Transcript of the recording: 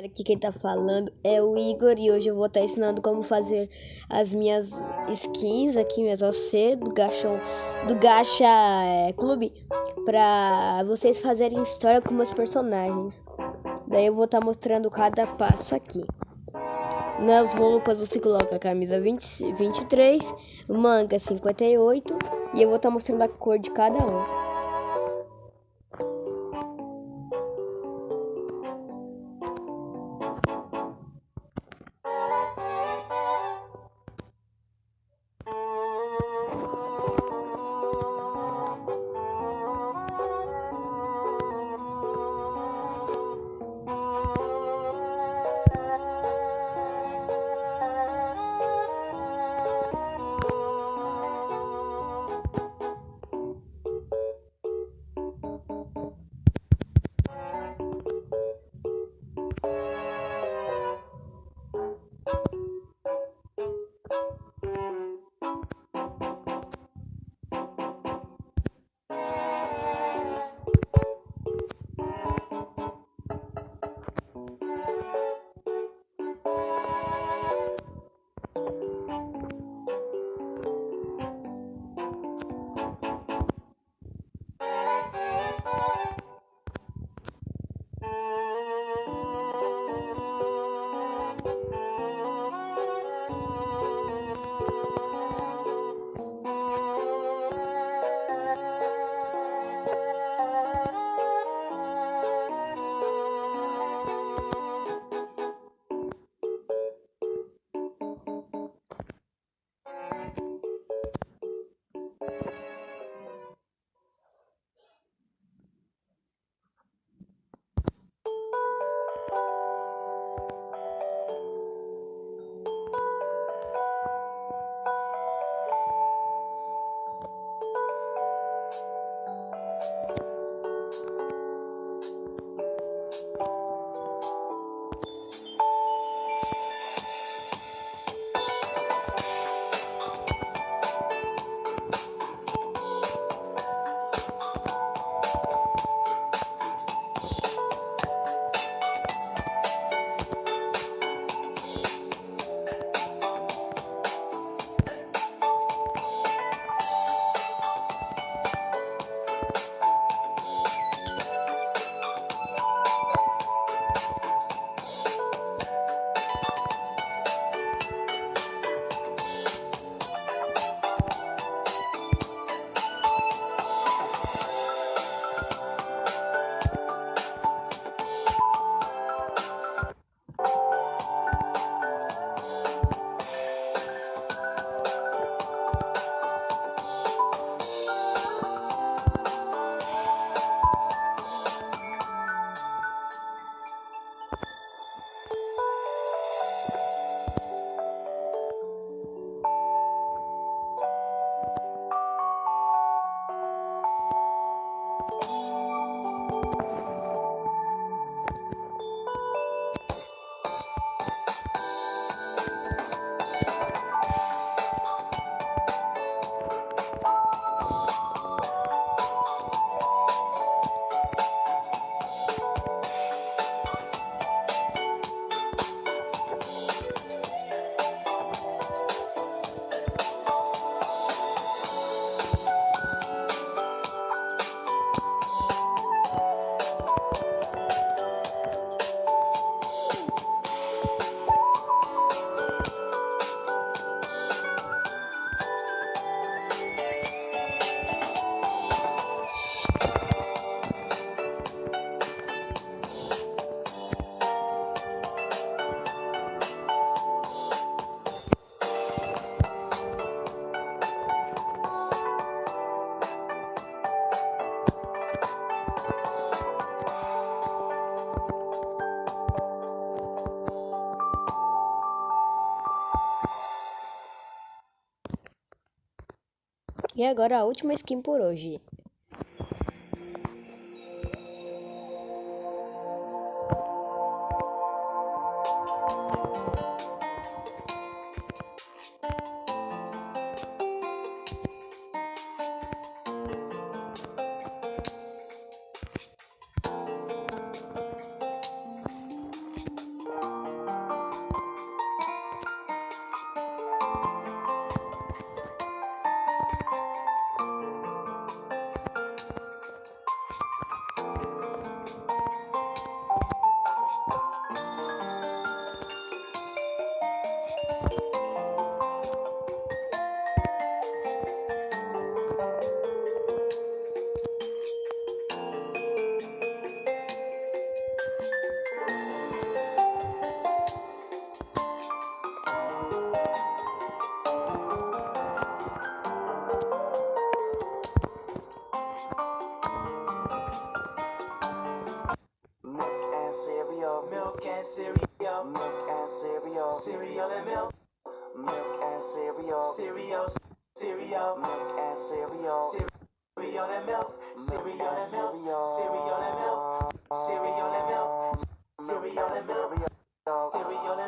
Aqui quem tá falando é o Igor e hoje eu vou estar ensinando como fazer as minhas skins aqui, minhas OC do Gacha Clube, pra vocês fazerem história com meus personagens. Daí eu vou estar mostrando cada passo aqui. Nas roupas você coloca a camisa 23, manga 58 e eu vou estar mostrando a cor de cada um. E agora a última skin por hoje. and cereal, milk and cereal, cereal and milk, milk and cereal, cereal, cereal, milk and cereal, cereal and milk, cereal and milk, cereal and milk, cereal and milk, cereal and milk, cereal